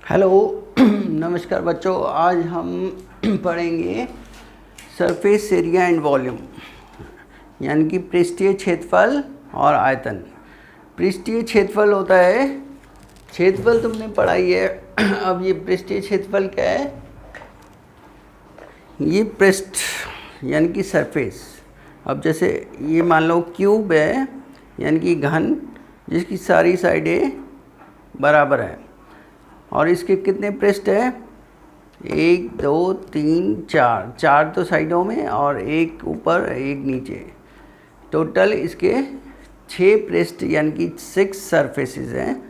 Hello नमस्कार बच्चों, आज हम पढ़ेंगे सरफेस एरिया एंड वॉल्यूम, यानी कि पृष्ठीय क्षेत्रफल और आयतन। पृष्ठीय क्षेत्रफल होता है, क्षेत्रफल तुमने पढ़ाई है। अब ये पृष्ठीय क्षेत्रफल क्या है? ये पृष्ठ यानी कि सरफेस। अब जैसे ये मान लो क्यूब है, यानी कि घन, जिसकी सारी साइडें बराबर है और इसके कितने पृष्ठ है? 1 2 3 4, 4 तो साइडों में और एक ऊपर एक नीचे। टोटल इसके 6 पृष्ठ यानी कि 6 सरफेसेस हैं।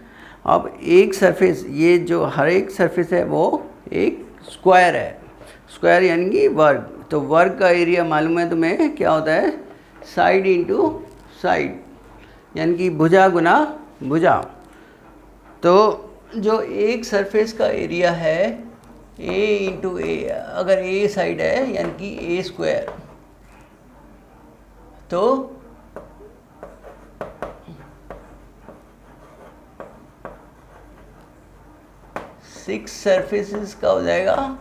अब एक सरफेस, ये जो हर एक सरफेस है वो एक स्क्वायर है। स्क्वायर यानी कि वर्ग। तो वर्ग का एरिया मालूम है तुम्हें क्या होता है? साइड इंटू साइड, यानी कि भुजा गुना भुजा। तो जो एक सरफेस का एरिया है a इंटू ए, अगर a साइड है यानी कि a स्क्वायर, तो सिक्स सरफेसेस का हो जाएगा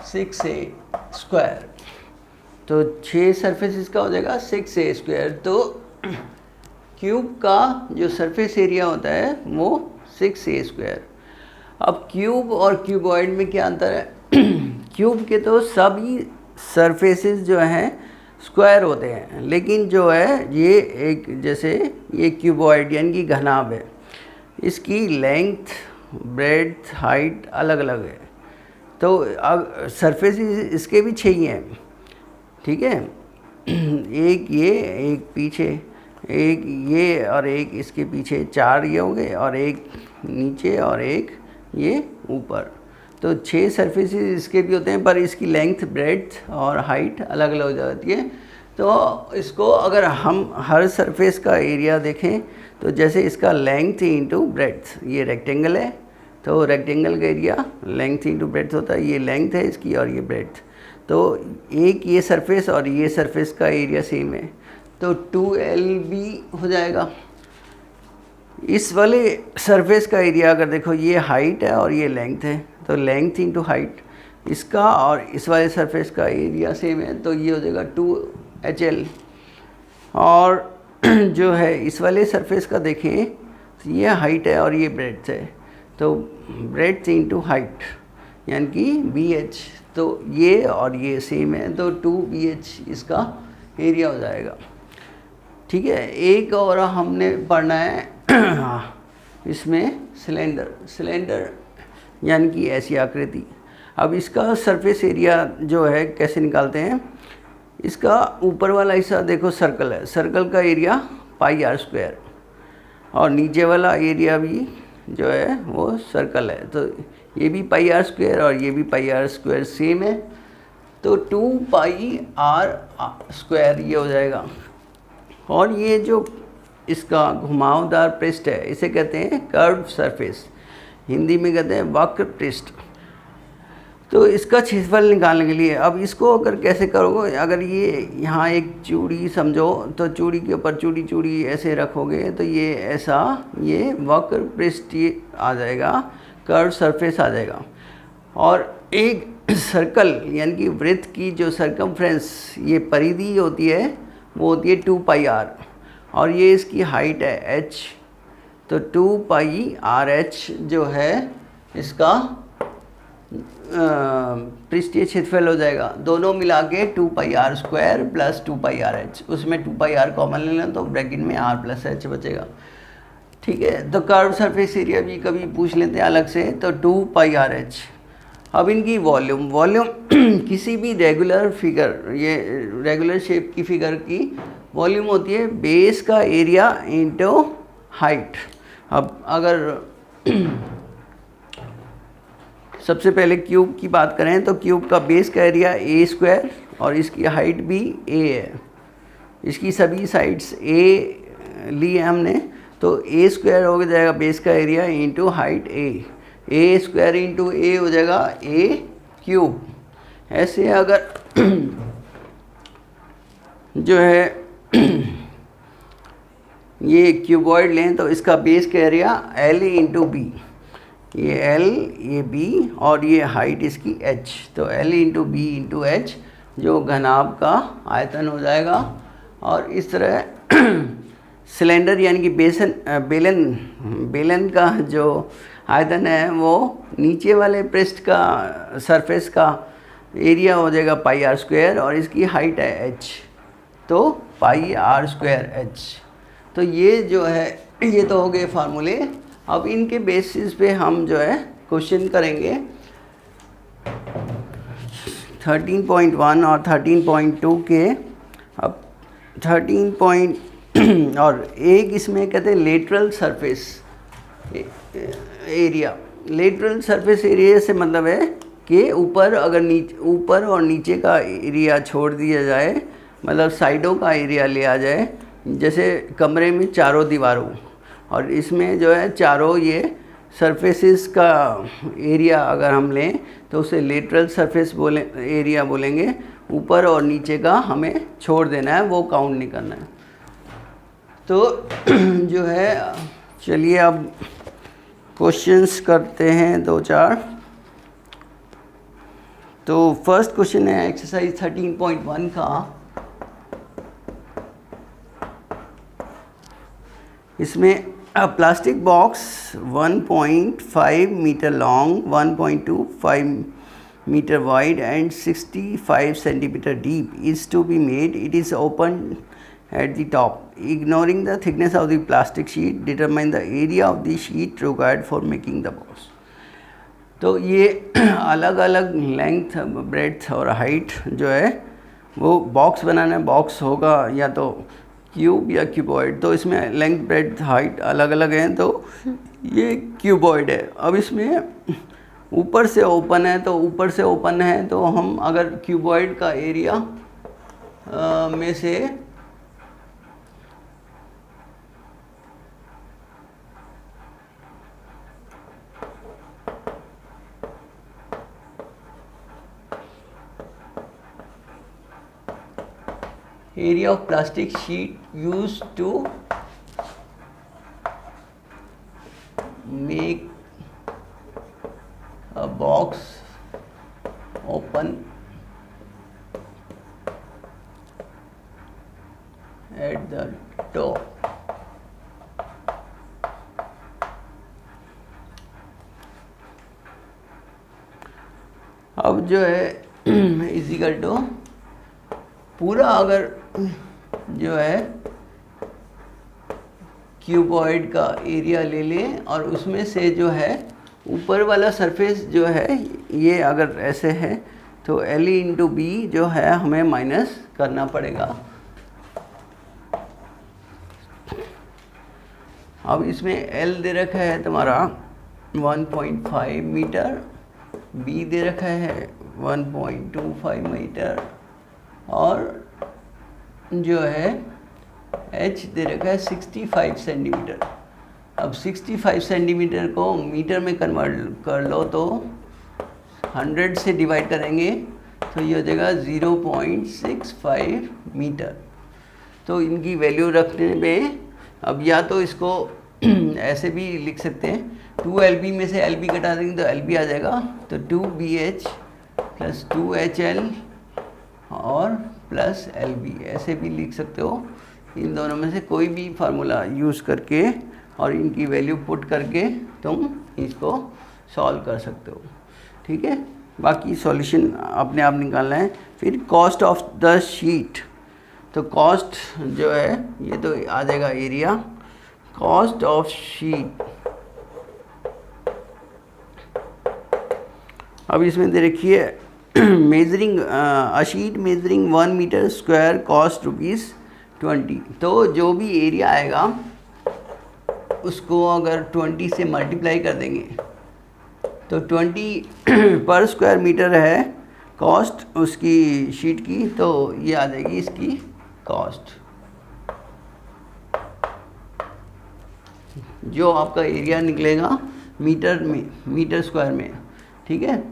6a स्क्वायर। तो 6 सरफेसेस का हो जाएगा 6a स्क्वायर। तो क्यूब का जो सरफेस एरिया होता है वो 6a स्क्वायर। अब क्यूब और क्यूबॉइड में क्या अंतर है? क्यूब के तो सभी सरफेसेस जो हैं स्क्वायर होते हैं, लेकिन जो है ये एक, जैसे ये क्यूबॉइड यानी कि घनाभ है, इसकी लेंथ, ब्रेड्थ, हाइट अलग अलग है। तो अब सरफेसेस इसके भी 6 ही हैं, ठीक है। एक ये, एक पीछे, एक ये और एक इसके पीछे, 4 ये हो गए, और एक नीचे और एक ये ऊपर। तो 6 सरफेसेस इसके भी होते हैं, पर इसकी लेंथ, ब्रेड्थ और हाइट अलग अलग हो जाती है। तो इसको अगर हम हर सरफेस का एरिया देखें तो जैसे इसका लेंथ इंटू ब्रेड्थ, ये रेक्टेंगल है तो रेक्टेंगल का एरिया लेंथ इंटू ब्रेड्थ होता है। ये लेंथ है इसकी और ये ब्रेड्थ। तो एक ये सरफेस और ये सरफेस का एरिया सेम है, तो 2LB हो जाएगा। इस वाले सरफेस का एरिया अगर देखो, ये हाइट है और ये लेंथ है, तो लेंथ इंटू हाइट इसका, और इस वाले सरफेस का एरिया सेम है, तो ये हो जाएगा 2HL। और जो है इस वाले सरफेस का देखें, तो ये हाइट है और ये ब्रेड्थ है, तो ब्रेड्थ इंटू हाइट यानी कि BH। तो ये और ये सेम है, तो 2BH इसका एरिया हो जाएगा, ठीक है। एक और हमने पढ़ना है इसमें सिलेंडर यानी कि ऐसी आकृति। अब इसका सरफेस एरिया जो है कैसे निकालते हैं? इसका ऊपर वाला हिस्सा देखो सर्कल है, सर्कल का एरिया πr स्क्वायर, और नीचे वाला एरिया भी जो है वो सर्कल है, तो ये भी πr स्क्वायर और ये भी πr स्क्वायर सेम है, तो 2πr स्क्वायर ये हो जाएगा। और ये जो इसका घुमावदार पृष्ठ है इसे कहते हैं कर्व सरफेस, हिंदी में कहते हैं वक्र पृष्ठ। तो इसका क्षेत्रफल निकालने के लिए अब इसको अगर कैसे करोगे, अगर ये यहाँ एक चूड़ी समझो, तो चूड़ी के ऊपर चूड़ी ऐसे रखोगे तो ये ऐसा, ये वक्र पृष्ठ ये आ जाएगा, कर्व सरफेस आ जाएगा। और एक सर्कल यानी कि वृत्त की जो सरकमफ्रेंस, ये परिधि होती है, वो होती है 2πr, और ये इसकी हाइट है h, तो 2πrh जो है इसका पृष्ठीय क्षेत्रफल हो जाएगा। दोनों मिला के 2πr स्क्वायर प्लस 2πrh, उसमें 2πr कॉमन ले लें तो ब्रैकेट में r प्लस h बचेगा, ठीक है। तो कर्व सरफेस एरिया भी कभी पूछ लेते हैं अलग से, तो 2πrh। अब इनकी वॉल्यूम किसी भी रेगुलर फिगर, ये रेगुलर शेप की फिगर की वॉल्यूम होती है बेस का एरिया इंटू हाइट। अब अगर सबसे पहले क्यूब की बात करें तो क्यूब का बेस का एरिया a स्क्वायर और इसकी हाइट भी a है, इसकी सभी साइड्स a ली है हमने, तो a स्क्वायर हो जाएगा बेस का area into height a square into a हो जाएगा a क्यूब। ऐसे अगर जो है ये क्यूबॉइड लें तो इसका बेस का एरिया L इंटू बी, ये L ये B और ये हाइट इसकी H, तो L into B into H जो घनाभ का आयतन हो जाएगा। और इस तरह सिलेंडर यानी कि बेलन का जो आयतन है वो नीचे वाले पृष्ठ का सरफेस का एरिया हो जाएगा पाई आर स्क्वायर और इसकी हाइट है H, तो पाई आर स्क्वायर H। तो ये जो है ये तो हो गए फार्मूले। अब इनके बेसिस पे हम जो है क्वेश्चन करेंगे 13.1 और 13.2 के। अब 13 और एक इसमें कहते हैं lateral surface area. Lateral surface area से मतलब है कि ऊपर और नीचे का एरिया छोड़ दिया जाए, मतलब साइडों का एरिया लिया जाए, जैसे कमरे में चारों दीवारों, और इसमें जो है चारों ये सरफेसेस का एरिया अगर हम लें तो उसे लेटरल सरफेस एरिया बोलेंगे। ऊपर और नीचे का हमें छोड़ देना है, वो काउंट नहीं करना है। तो जो है चलिए अब क्वेश्चंस करते हैं 2-4। तो फर्स्ट क्वेश्चन है एक्सरसाइज 13.1 का। इसमें a plastic box 1.5 meter long, 1.25 meter wide and 65 centimeter deep is to be made. It is open at the top. Ignoring the thickness of the plastic sheet, determine the area of the sheet required for making the box. तो ये अलग अलग length, breadth और height जो है वो box बनाना है। Box होगा या तो क्यूब या क्यूबॉइड, तो इसमें लेंथ ब्रेड्थ हाइट अलग अलग हैं, तो ये क्यूबॉइड है। अब इसमें ऊपर से ओपन है, तो ऊपर से ओपन है तो हम अगर क्यूबॉइड का एरिया में से area of plastic sheet used to make a box open at the top. अब जो है इजिकल टू पूरा अगर जो है क्यूबॉइड का एरिया ले लें और उसमें से जो है ऊपर वाला सरफेस जो है ये अगर ऐसे है तो L इंटू बी जो है हमें माइनस करना पड़ेगा। अब इसमें L दे रखा है तुम्हारा 1.5 मीटर, B दे रखा है 1.25 मीटर और जो है H दे रखा है 65 सेंटीमीटर। अब 65 सेंटीमीटर को मीटर में कन्वर्ट कर लो तो 100 से डिवाइड करेंगे तो ये हो जाएगा 0.65 मीटर। तो इनकी वैल्यू रखने में अब या तो इसको ऐसे भी लिख सकते हैं, 2LB में से LB घटा देंगे तो LB आ जाएगा, तो 2BH प्लस 2HL और प्लस LB ऐसे भी लिख सकते हो। इन दोनों में से कोई भी फार्मूला यूज़ करके और इनकी वैल्यू पुट करके तुम इसको सॉल्व कर सकते हो, ठीक है। बाकी सॉल्यूशन अपने आप निकालना है। फिर कॉस्ट ऑफ द शीट, तो कॉस्ट जो है ये तो आ जाएगा एरिया, कॉस्ट ऑफ शीट। अब इसमें दे रखिए measuring a sheet measuring 1 metre square cost ₹20। तो जो भी एरिया आएगा उसको अगर 20 से मल्टीप्लाई कर देंगे तो 20 पर स्क्वायर मीटर है कॉस्ट उसकी शीट की, तो ये आ जाएगी इसकी कॉस्ट। जो आपका एरिया निकलेगा मीटर में, मीटर स्क्वायर में, ठीक है।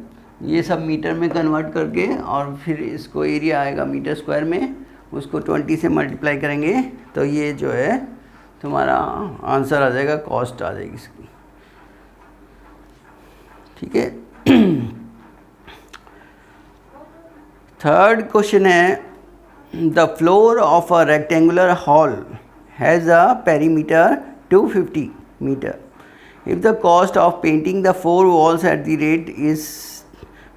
ये सब मीटर में कन्वर्ट करके और फिर इसको एरिया आएगा मीटर स्क्वायर में, उसको 20 से मल्टीप्लाई करेंगे तो ये जो है तुम्हारा आंसर आ जाएगा, कॉस्ट आ जाएगी इसकी। ठीक है। थर्ड क्वेश्चन है, the floor of a rectangular hall has a perimeter 250 metre. If the cost of painting the 4 walls at the rate is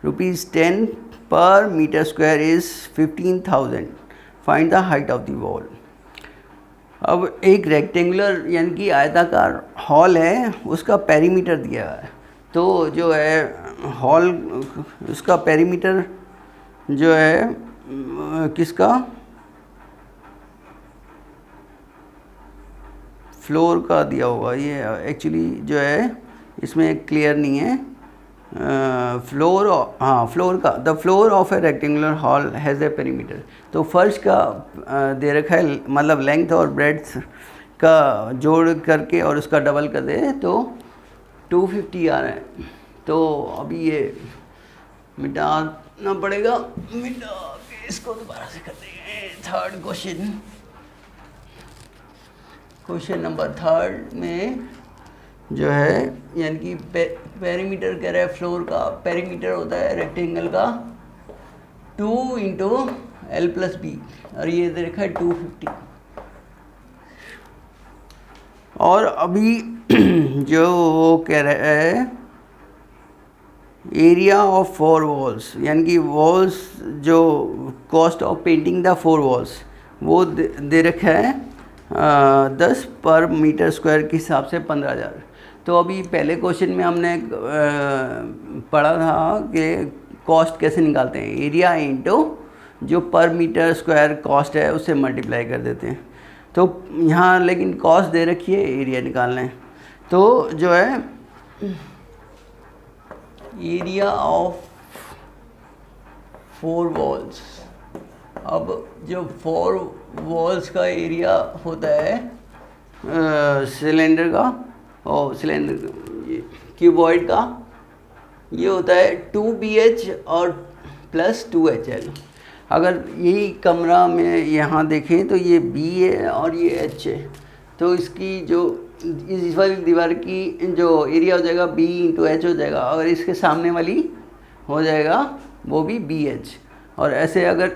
₹10 per metre square is 15,000, find the height of the wall. अब एक rectangular यानी कि आयताकार hall है, उसका perimeter दिया है। तो जो है हॉल, उसका पेरीमीटर जो है किसका, फ्लोर का दिया होगा। ये एक्चुअली जो है इसमें क्लियर नहीं है। फ्लोर, हाँ फ्लोर का, the floor of A rectangular hall has a perimeter. तो फर्श का दे रखा है, मतलब लेंथ और ब्रेड्थ का जोड़ करके और उसका डबल कर दे तो 250 आ रहा है। तो अभी ये मिटाना पड़ेगा, मिटा के इसको दोबारा से कर देंगे। Third question, question number third में जो है यानी कि पेरीमीटर कह रहा है, फ्लोर का पेरीमीटर होता है रेक्टेंगल का 2 × L+B और ये देखा है 250। और अभी जो वो कह रहा है एरिया ऑफ 4 वॉल्स, यानी कि वॉल्स जो cost of painting the 4 walls वो दे रखा है 10 पर मीटर स्क्वायर के हिसाब से 15,000। तो अभी पहले क्वेश्चन में हमने पढ़ा था कि कॉस्ट कैसे निकालते हैं, एरिया इंटू जो पर मीटर स्क्वायर कॉस्ट है उससे मल्टीप्लाई कर देते हैं। तो यहाँ लेकिन कॉस्ट दे रखी है, एरिया निकालना है। तो जो है एरिया ऑफ 4 वॉल्स, अब जो 4 वॉल्स का एरिया होता है सिलेंडर का और सिलेंडर क्यूबॉइड का, ये होता है 2BH और प्लस 2HL। अगर यही कमरा में यहाँ देखें तो ये B है और ये H है, तो इसकी जो इस वाली दीवार की जो एरिया हो जाएगा B × H हो जाएगा। अगर इसके सामने वाली हो जाएगा वो भी BH। और ऐसे अगर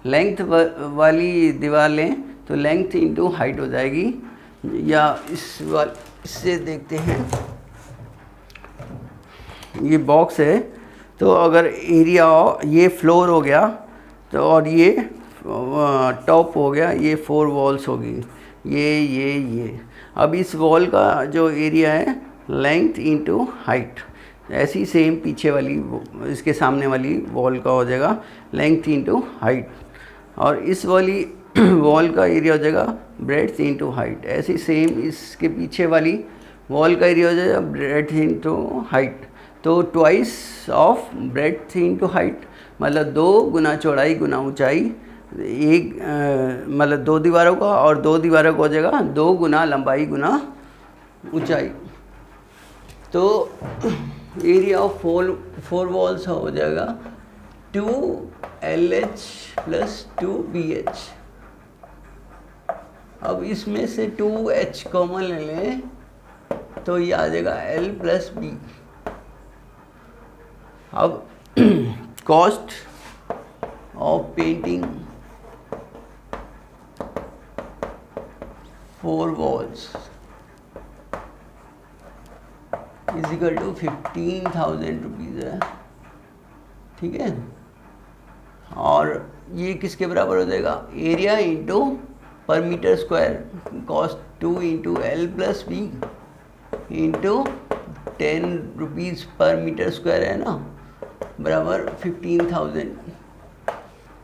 लेंथ वाली दीवार लें तो लेंथ इंटू हाइट हो जाएगी। या इससे देखते हैं, ये बॉक्स है तो अगर एरिया ये फ्लोर हो गया तो और ये टॉप हो गया, ये 4 वॉल्स होगी, ये। अब इस वॉल का जो एरिया है लेंथ इंटू हाइट, ऐसी सेम पीछे वाली इसके सामने वाली वॉल का हो जाएगा लेंथ इंटू हाइट। और इस वाली वॉल का एरिया हो जाएगा ब्रेड्थ इंटू हाइट। ऐसी सेम इसके पीछे वाली वॉल का एरिया हो जाएगा ब्रेड्थ इंटू हाइट। तो twice of breadth into height, मतलब 2 गुना चौड़ाई गुना ऊंचाई, एक मतलब 2 दीवारों का, और 2 दीवारों का हो जाएगा 2 गुना लंबाई गुना ऊंचाई। तो एरिया ऑफ 4 वॉल्स हो जाएगा 2LH + 2BH। अब इसमें से 2H कॉमन ले लें तो ये आ जाएगा L+B। अब cost of painting 4 walls = 15,000 rupees है। ठीक है, और ये किसके बराबर हो जाएगा, area into per metre square, cost 2 × L+B into 10 rupees per metre square है ना, बराबर 15,000।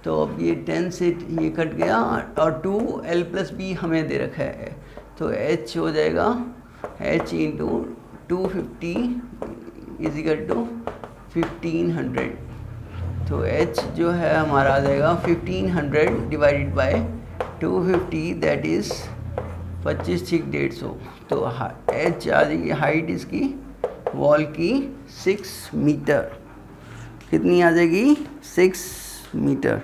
तो अब ये 10 से ये कट गया और 2L+B हमें दे रखा है, तो H हो जाएगा H × 250 = 1500। तो H जो है हमारा आ जाएगा 1500 डिवाइडेड बाय 250, दैट इज़ 25/150। तो H आ जाएगी हाइट इसकी वॉल की 6 मीटर। कितनी आ जाएगी, 6 मीटर।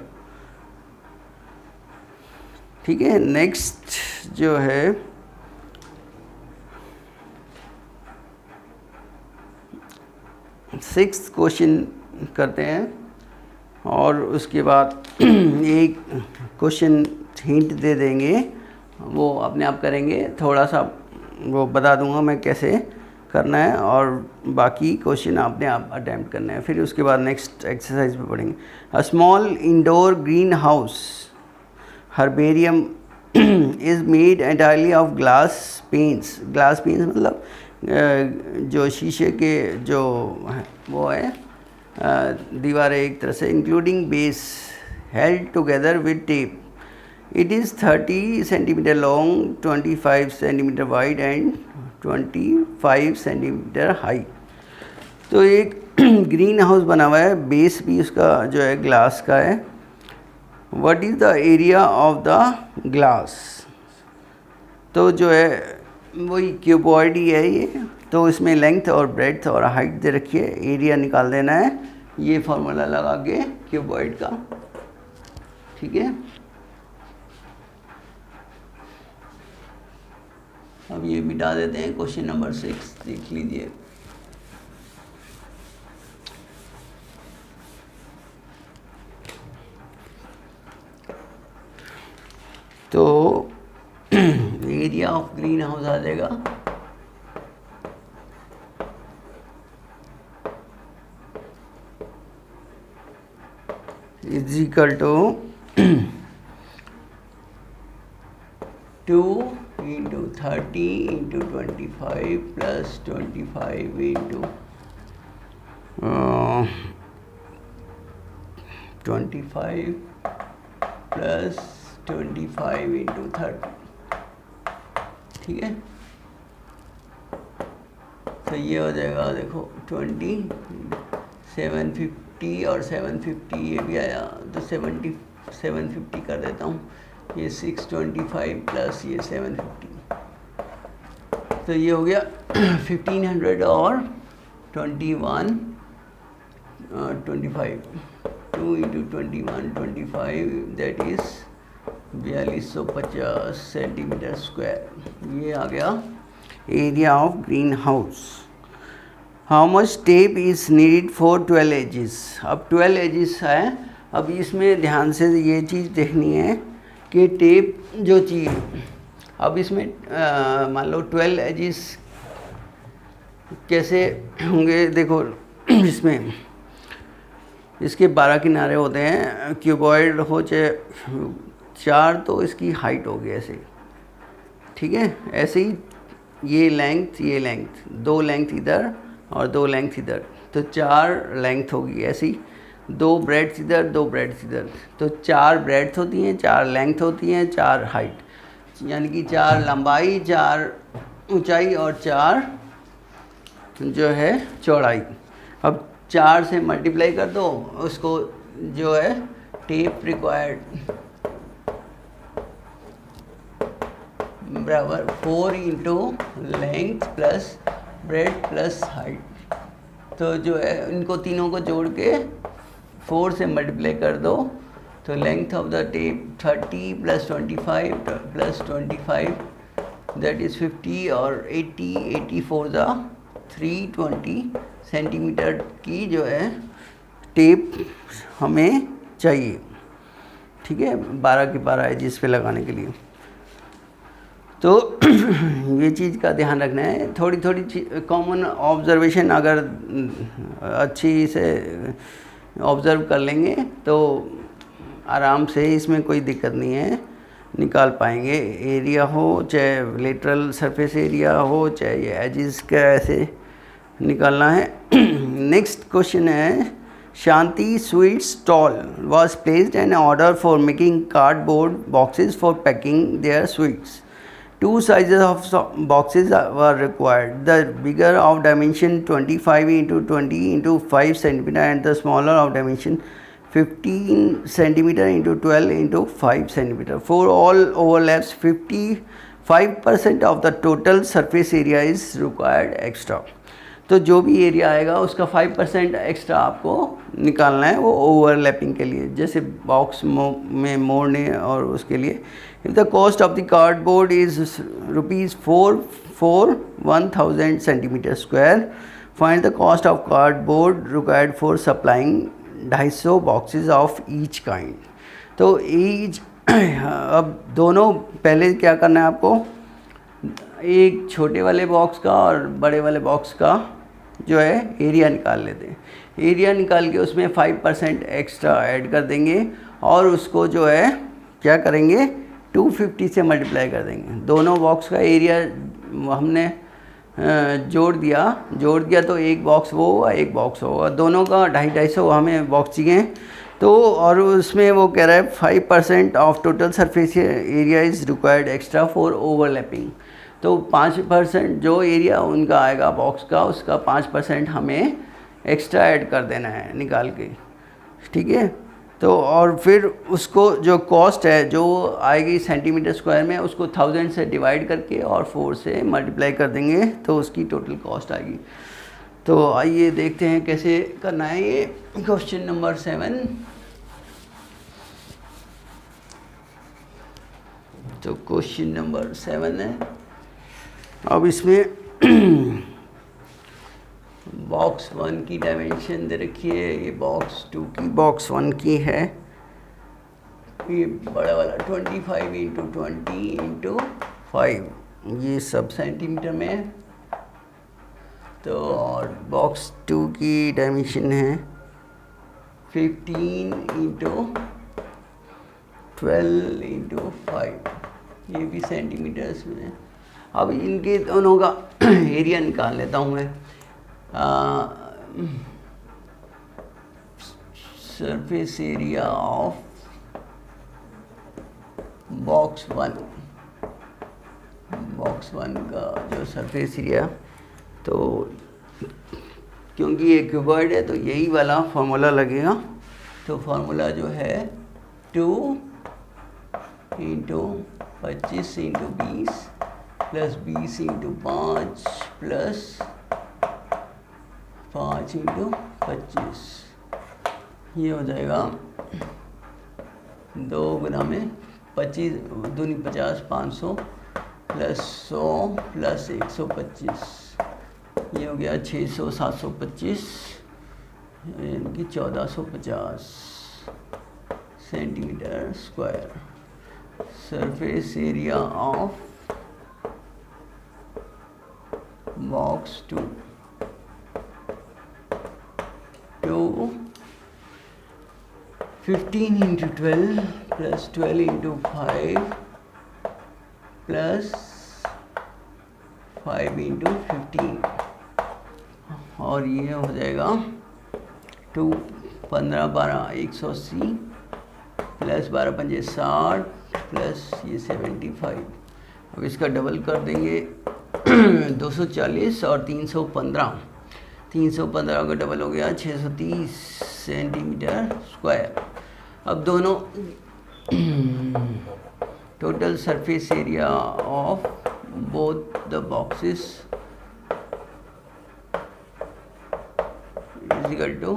ठीक है, नेक्स्ट जो है सिक्स क्वेश्चन करते हैं और उसके बाद एक क्वेश्चन हिंट दे देंगे, वो अपने आप करेंगे, थोड़ा सा वो बता दूंगा मैं कैसे करना है, और बाकी क्वेश्चन आपने आप अटैम्प्ट करना है। फिर उसके बाद नेक्स्ट एक्सरसाइज पे पढ़ेंगे। A small indoor green house herbarium is made entirely of glass paints. Glass paints मतलब जो शीशे के जो वो है दीवारें एक तरह से, including base held together with tape. It is 30 centimetre long, 25 centimetre wide and 25 centimetre high. तो एक ग्रीन हाउस बना हुआ है, बेस भी उसका जो है ग्लास का है। What is the area of the glass? तो जो है वही क्यूबॉइड ही है ये, तो इसमें लेंथ और ब्रेड्थ और हाइट दे रखी है, एरिया निकाल देना है, ये फॉर्मूला लगा के क्यूबॉइड का, ठीक है। अब ये मिटा देते हैं, क्वेश्चन नंबर 6 देख लीजिए। तो एरिया ऑफ ग्रीन हाउस आ जाएगा is equal to 2 into 30 into 25 plus 25 into 25 plus 25 into 30, ठीक है। तो ये हो जाएगा, देखो 20, 750 और 750 ये भी आया, तो 750 कर देता हूँ। ये 625 प्लस ये 750, तो ये हो गया 1500 और 21 25, 2 into 21 25, that is 4250 centimetre square. ये आ गया area of green house. How much tape is need for 12 edges? अब 12 एजेस है। अब इसमें ध्यान से ये चीज़ देखनी है कि टेप जो चाहिए, अब इसमें मान लो 12 एजेस कैसे होंगे, देखो इसमें इसके 12 किनारे होते हैं, क्यूबॉइड हो चाहे 4, तो इसकी हाइट होगी ऐसे, ठीक है। ऐसे ही ये लेंथ 2 लेंथ इधर और 2 लेंथ इधर, तो 4 लेंथ होगी ऐसी, 2 ब्रेड्थ इधर 2 ब्रेड्थ इधर, तो 4 ब्रेड्थ होती हैं, 4 लेंथ होती हैं, 4 हाइट, यानी कि 4 लंबाई, 4 ऊंचाई और 4 जो है चौड़ाई। अब 4 से मल्टीप्लाई कर दो उसको, जो है टेप रिक्वायर्ड बराबर 4 into length plus bread plus height, तो जो है इनको तीनों को जोड़ के 4 से मल्टीप्लाई कर दो, तो length of the tape 30 plus 25 plus 25 that is 50 और 80 4 द 320 सेंटीमीटर की जो है टेप हमें चाहिए, ठीक है, 12 के 12 एजेस पे लगाने के लिए। तो ये चीज़ का ध्यान रखना है। थोड़ी थोड़ी कॉमन ऑब्जर्वेशन अगर अच्छी से ऑब्ज़र्व कर लेंगे तो आराम से, इसमें कोई दिक्कत नहीं है, निकाल पाएंगे। एरिया हो चाहे लेटरल सरफेस एरिया हो चाहे ये एजेस का, ऐसे निकालना है। नेक्स्ट क्वेश्चन है, Shanti sweets stall was placed an order for making cardboard boxes for packing their sweets. 2 sizes of boxes were required. The bigger of dimension 25 into 20 into 5 centimeter and the smaller of dimension 15 centimeter into 12 into 5 centimeter. For all overlaps, 55% of the total surface area is required extra. तो जो भी area आएगा उसका 5% extra आपको निकालना है वो overlapping के लिए, जैसे बॉक्स में मोड़ने और उसके लिए। If the cost of the cardboard is ₹4 for 1000 centimeter square, find the cost of cardboard required for supplying 250 boxes of each kind। तो ईच अब दोनों पहले क्या करना है आपको, एक छोटे वाले बॉक्स का और बड़े वाले बॉक्स का जो है एरिया निकाल लेते हैं। एरिया निकाल के उसमें 5% एक्स्ट्रा ऐड कर देंगे और उसको जो है क्या करेंगे 250 से मल्टीप्लाई कर देंगे। दोनों बॉक्स का एरिया हमने जोड़ दिया तो एक बॉक्स वो होगा एक बॉक्स होगा, दोनों का 250 हमें बॉक्स चाहिए। तो और उसमें वो कह रहा है 5% of total surface area is required extra for overlapping. तो 5% जो एरिया उनका आएगा बॉक्स का उसका 5% हमें एक्स्ट्रा ऐड कर देना है निकाल के, ठीक है। तो और फिर उसको जो कॉस्ट है जो आएगी सेंटीमीटर स्क्वायर में उसको 1000 से डिवाइड करके और 4 से मल्टीप्लाई कर देंगे तो उसकी टोटल कॉस्ट आएगी। तो आइए देखते हैं कैसे करना है ये क्वेश्चन नंबर 7। तो क्वेश्चन नंबर 7 है। अब इसमें बॉक्स 1 की डायमेंशन दे रखी है, ये बॉक्स 2 की बॉक्स 1 की है, ये बड़ा वाला 25 × 20 × 5 ये सब सेंटीमीटर में है। तो और बॉक्स 2 की डायमेंशन है 15 × 12 × 5 ये भी सेंटीमीटर्स में है। अब इनके दोनों का एरिया निकाल लेता हूँ मैं। सरफेस एरिया ऑफ बॉक्स 1 का जो सरफेस एरिया, तो क्योंकि ये क्यूबॉइड है तो यही वाला फार्मूला लगेगा। तो फार्मूला जो है 2 × 25 × 20 प्लस 20 × 5 प्लस 5 × 25 ये हो जाएगा 2 गुना में 25 दूनी 50 500 प्लस 100 प्लस 125 ये हो गया 600 725 यानी 1450 centimetre square. Surface area of box 2 15 × 12 plus 12 × 5 plus 5 × 15 और ये हो जाएगा 2 15 12 180 प्लस 12 पंजे 60 प्लस ये 75। अब इसका डबल कर देंगे 240 और 315 का डबल हो गया 630 सेंटीमीटर स्क्वायर। अब दोनों total surface area of both the boxes is equal to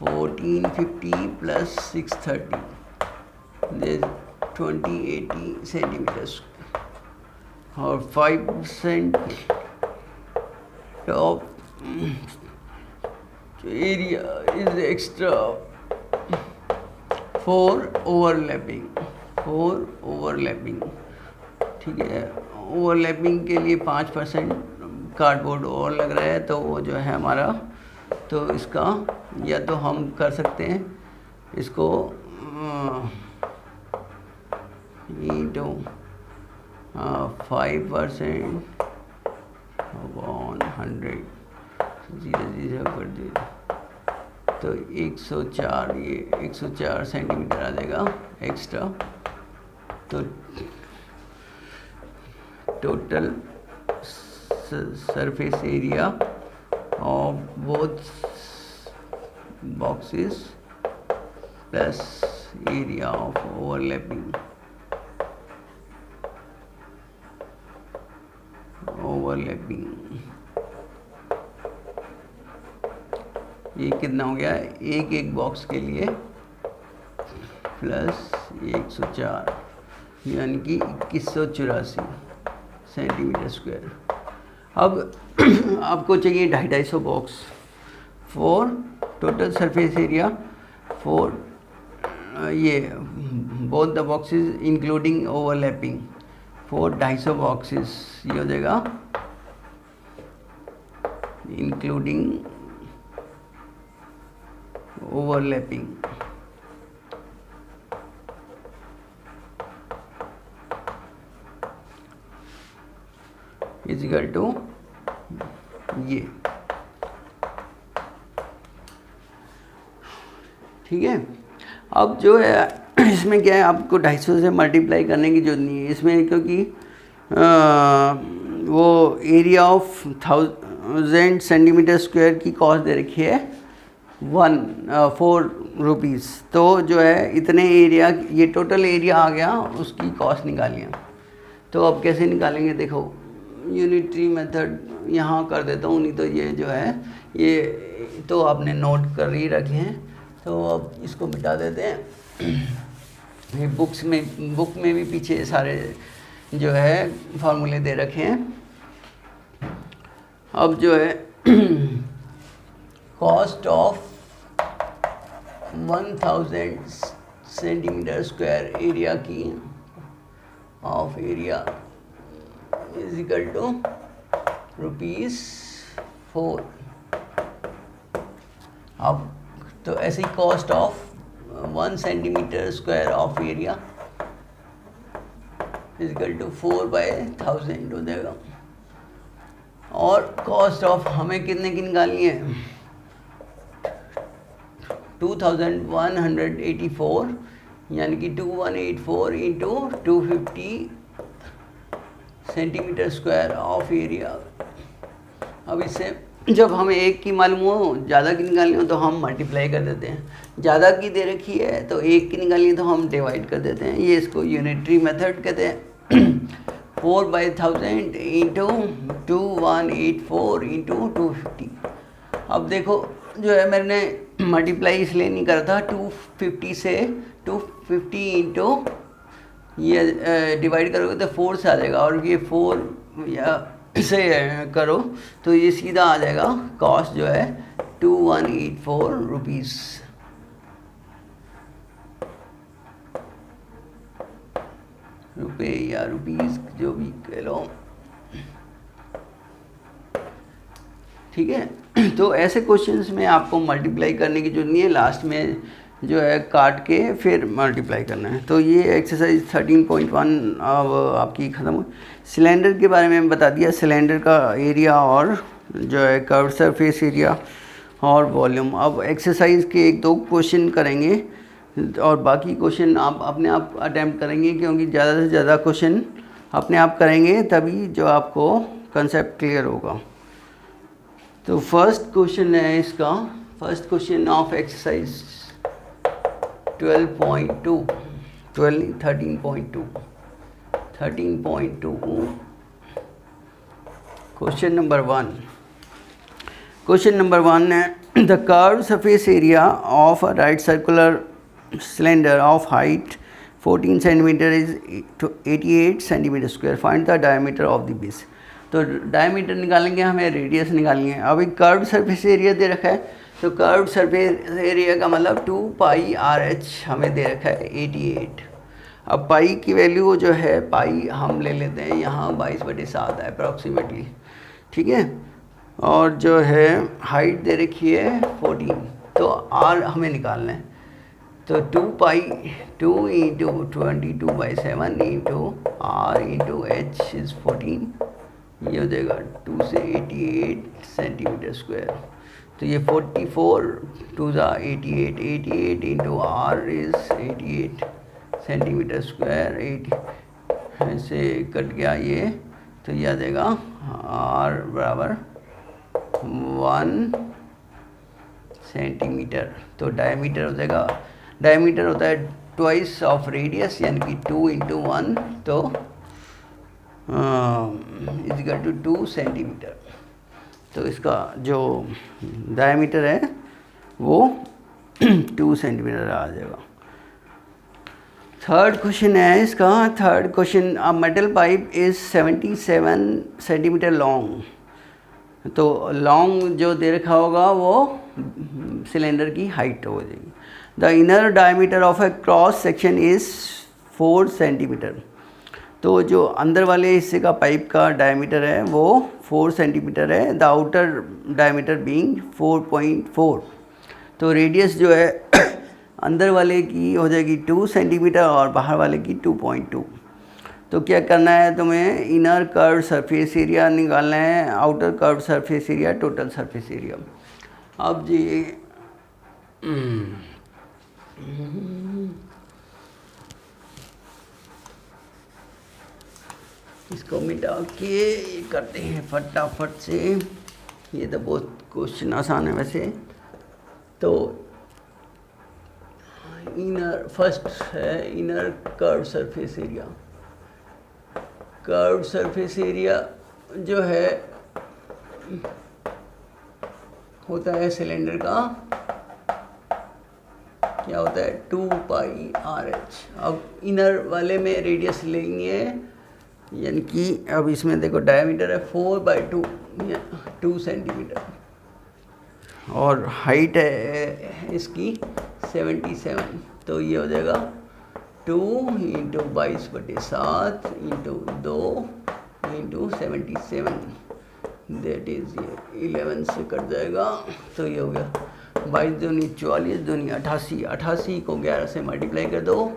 1450 plus 630 2080 centimetre और 5% ऑफ area is extra for overlapping ठीक है। ओवरलैपिंग के लिए 5% कार्डबोर्ड और लग रहा है तो वो जो है हमारा, तो इसका या तो हम कर सकते हैं इसको into 5% 100 0 कर दे तो 104 ये 104 सेंटीमीटर आ जाएगा एक्स्ट्रा। तो total surface area of both boxes plus area of overlapping ये कितना हो गया, एक एक बॉक्स के लिए प्लस 104 यानी कि 2184 सेंटीमीटर स्क्वायर। अब आपको चाहिए 250 box for total surface area for ये both the boxes including overlapping for 250 boxes. ये हो जाएगा including overlapping is equal to ये, ठीक है। अब जो है इसमें क्या है, आपको 250 से मल्टीप्लाई करने की जरूरत नहीं है इसमें, क्योंकि वो एरिया ऑफ 1000 सेंटीमीटर स्क्वायर की कॉस्ट दे रखी है 4 रुपीज़। तो जो है इतने एरिया, ये टोटल एरिया आ गया, उसकी कॉस्ट निकालिए। तो अब कैसे निकालेंगे, देखो यूनिटरी मेथड यहाँ कर देता हूँ, नहीं तो ये जो है ये तो आपने नोट कर ही रखे हैं, तो अब इसको मिटा देते हैं। ये बुक में भी पीछे सारे जो है फार्मूले दे रखे हैं। अब जो है cost of 1000 centimetre square area की of area is equal to ₹4। अब तो ऐसे ही cost of 1 centimetre square of area is equal to 4/1000 हो जाएगा। और कॉस्ट ऑफ हमें कितने की निकालनी है, 2184 यानी कि 2184 into 250 centimetre square of area. अब इससे जब हमें एक की मालूम हो, ज़्यादा की निकालनी हो तो हम मल्टीप्लाई कर देते हैं, ज़्यादा की दे रखी है तो एक की निकालनी है तो हम डिवाइड कर देते हैं। ये इसको यूनिटरी मेथड कहते हैं। 4/1000 इंटू 2184 इंटू 250। अब देखो जो है मैंने मल्टीप्लाई इसलिए नहीं करा था, 250 से 250 इंटू ये डिवाइड करोगे तो 4 से आ जाएगा, और ये 4 या से करो तो ये सीधा आ जाएगा। कॉस्ट जो है 2184 रुपीज़। रुपए या रुपीज़ जो भी कह लो, ठीक है। तो ऐसे क्वेश्चंस में आपको मल्टीप्लाई करने की जरूरत नहीं है, लास्ट में जो है काट के फिर मल्टीप्लाई करना है। तो ये एक्सरसाइज 13.1 अब आपकी ख़त्म हुई। सिलेंडर के बारे में बता दिया, सिलेंडर का एरिया और जो है कर्व सरफेस एरिया और वॉल्यूम। अब एक्सरसाइज के 1-2 क्वेश्चन करेंगे और बाकी क्वेश्चन आप अपने आप अटैम्प्ट करेंगे, क्योंकि ज़्यादा से ज़्यादा क्वेश्चन अपने आप करेंगे तभी जो आपको कंसेप्ट क्लियर होगा। तो फर्स्ट क्वेश्चन है इसका, first question of exercise 13.2 question number 1। Question number 1 है the curve surface area of a right circular cylinder of height 14 centimetre is 88 centimetre square, find the diameter of the base. तो diameter निकालेंगे, हमें radius निकालनी है। अभी curve surface area दे रखा है, तो कर्व सरफेस एरिया का मतलब 2πRH हमें दे रखा है 88। अब पाई की वैल्यू जो है, पाई हम ले लेते हैं यहाँ 22/7 है अप्रॉक्सीमेटली, ठीक है। और जो है हाइट दे रखी है 14, तो R हमें निकालना है। तो 2 into 22/7 into R into H is 14, ये हो जाएगा 2 से 88 सेंटीमीटर स्क्वायर। तो ये 44 2 88, 88 into R is 88 centimetre square. 80 से कट गया ये, तो ये आ जाएगा R बराबर 1 सेंटीमीटर। तो डायमीटर हो जाएगा, डायमीटर होता है ट्वाइस ऑफ रेडियस यानी कि 2 इंटू 1, तो इज इक्वल टू 2 सेंटीमीटर। तो इसका जो डायमीटर है वो 2 सेंटीमीटर आ जाएगा। थर्ड क्वेश्चन है इसका। Third question, a metal pipe is 77 centimetre long. तो लॉन्ग जो दे रखा होगा वो सिलेंडर की हाइट हो जाएगी। The inner diameter of A cross section is 4 centimetre. तो जो अंदर वाले हिस्से का पाइप का डायमीटर है वो 4 सेंटीमीटर है। The outer diameter being 4.4। तो रेडियस जो है अंदर वाले की हो जाएगी 2 सेंटीमीटर और बाहर वाले की 2.2। तो क्या करना है तुम्हें, इनर कर्व सरफेस एरिया निकालना है, outer curve surface area, total surface area. अब जी इसको मिटा के करते हैं फटाफट से। ये तो बहुत क्वेश्चन आसान है वैसे। तो इनर फर्स्ट है inner curve surface area. Curve surface area जो है होता है सिलेंडर का, क्या होता है 2πRh। अब इनर वाले में रेडियस लेंगे, यानी कि अब इसमें देखो डायमीटर है 4/2 2 सेंटीमीटर और हाइट है इसकी 77। तो ये हो जाएगा 2 × 22/7 × 2 × 77, दैट इज़ ये 11 से कट जाएगा। तो ये हो गया 22 दूनी 44 दूनी 88। 88 को 11 से मल्टीप्लाई कर दो,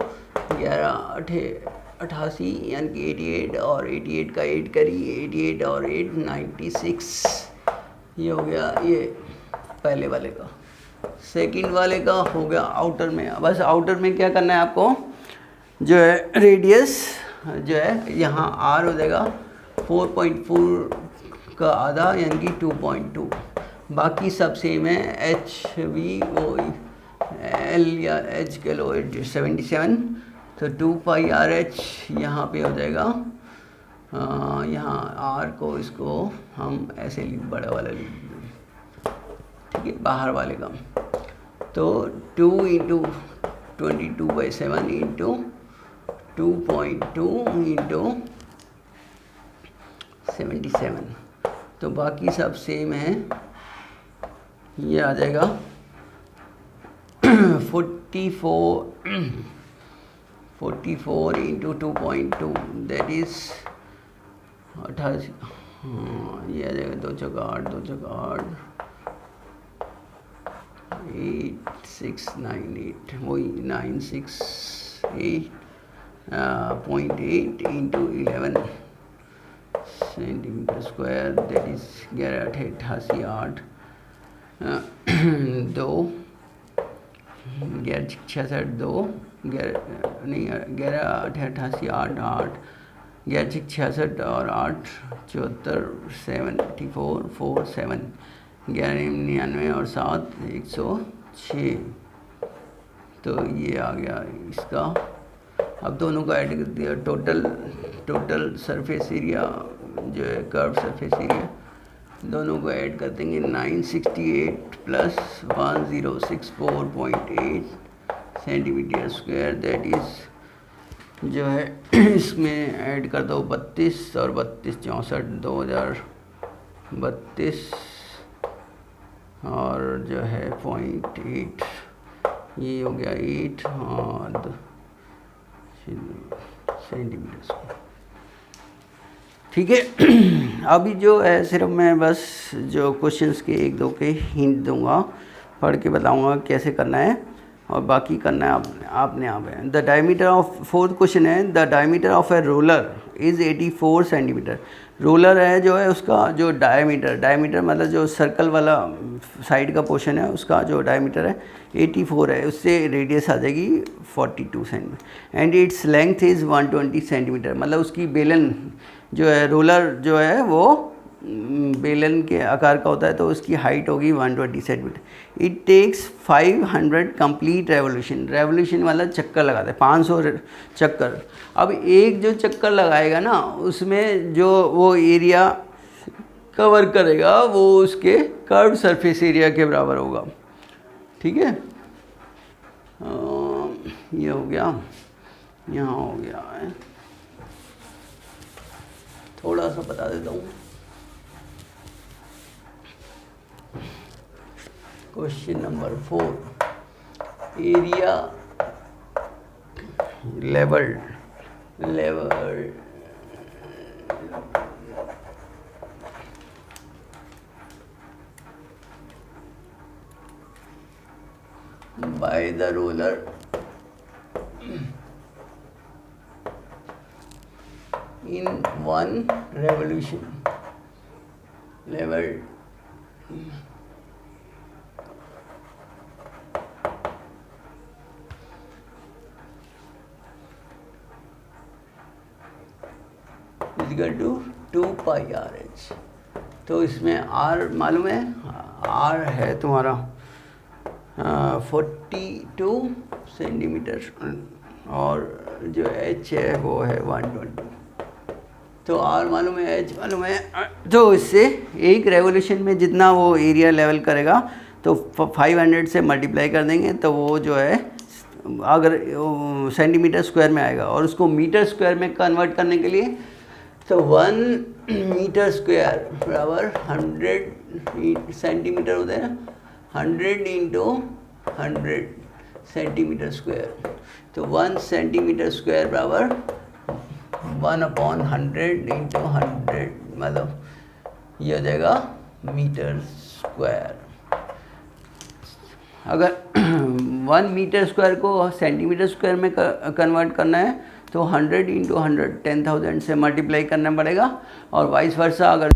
11 88 यानी कि 88 और 88 का 8 करी, 88 और 8 96। ये हो गया ये पहले वाले का। सेकंड वाले का हो गया आउटर में। बस आउटर में क्या करना है आपको, जो है रेडियस जो है यहाँ आर हो जाएगा 4.4 का आधा यानी कि 2.2। बाकी सब सेम है। एच वी ओ एल या एच के लो 77। तो 2πRh यहाँ पे हो जाएगा। यहाँ आर को इसको हम ऐसे बड़ा वाला लिख दें, ठीक है, बाहर वाले का। तो 2 × 22/7 × 2.2 × 77। तो बाकी सब सेम है। ये आ जाएगा 44 × 2.2 दैट इज़ 88। ये आ जाएगा 2 × 8 2 × 8 8698 वही 968.8 × 11 सेंटीमीटर स्क्वायर दैट इज़ 11/88 2 11/66 2 नहीं 11/88 8 8 11/66 और 8 74 74 4 7 1199 और 7 106। तो ये आ गया इसका। अब दोनों को ऐड कर दिया, टोटल सरफेस एरिया जो है कर्व सरफेस एरिया, दोनों को ऐड कर देंगे। 968 + 1064.8 सेंटीमीटर स्क्वायर दैट इज़ जो है इसमें ऐड कर दो 32 और 32 64 2032 और जो है 0.8 ये हो गया 8 और सेंटीमीटर स्क्वायर, ठीक है। अभी जो है सिर्फ मैं बस जो क्वेश्चंस के 1-2 के हिंट दूंगा, पढ़ के बताऊंगा कैसे करना है और बाकी करना है आपने आप है। The diameter of, fourth question है, the diameter of a roller is 84 centimetre. Roller है जो है उसका जो डायमीटर मतलब जो सर्कल वाला साइड का पोर्शन है उसका जो डायमीटर है 84 है, उससे रेडियस आ जाएगी 42 centimetre. And its length is 120 centimetre. मतलब उसकी बेलन जो है, रोलर जो है वो बेलन के आकार का होता है, तो उसकी हाइट होगी 120 centimetre. It takes 500 complete revolution वाला चक्कर लगाता है, 500 चक्कर। अब एक जो चक्कर लगाएगा ना उसमें जो वो एरिया कवर करेगा वो उसके कर्व सरफेस एरिया के बराबर होगा, ठीक है। ये हो गया, यहाँ हो गया है, थोड़ा सा बता देता हूँ। Question number 4, area level by the roller in one revolution. Level equal to 2 pi r h. तो इसमें आर मालूम है, आर है तुम्हारा 42 सेंटीमीटर और जो एच है वो है 120। तो आर मालूम है, एच मालूम है, तो इससे एक रेवोल्यूशन में जितना वो एरिया लेवल करेगा तो 500 से मल्टीप्लाई कर देंगे तो वो जो है अगर सेंटीमीटर स्क्वायर में आएगा, और उसको मीटर स्क्वायर में कन्वर्ट करने के लिए तो 1 मीटर स्क्वायर बराबर 100 सेंटीमीटर होता है ना, 100 इंटू 100 सेंटीमीटर स्क्वायर। तो 1 सेंटीमीटर स्क्वायर बराबर 1/100 इंटू 100, मतलब ये हो जाएगा मीटर स्क्वायर। अगर 1 मीटर स्क्वायर को सेंटीमीटर स्क्वायर में कन्वर्ट करना है तो 100 इंटू 100 10,000 से मल्टीप्लाई करना पड़ेगा, और वाइस वर्सा अगर